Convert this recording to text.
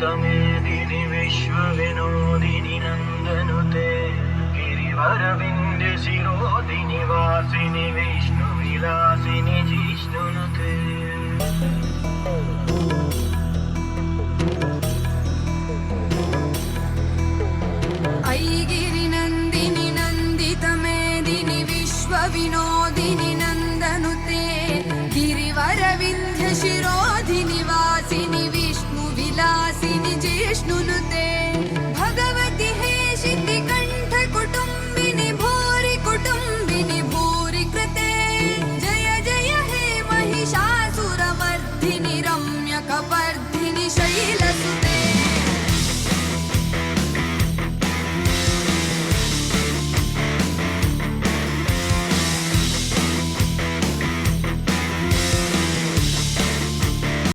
तमेदिनि विश्वविनोदिनि नन्दनुते गिरिवरविन्द्य शिरोदिनि वासिनि विष्णुविलासिनि जिष्णुनुते ऐगिरिनन्दिनि नन्दितमेदिनि विश्वविनोदिनि नन्दनुते गिरिवरविन्ध्य शिरोधिनि वासिनि विष्णुविलासिनि जिष्णुनुते भगवति हेशिति कण्ठकुटुम्बिनि भूरि कुटुम्बिनि भूरि कृते जय जय हे महिषासुरमर्दिनि रम्यकपर्दिनि शैलसुते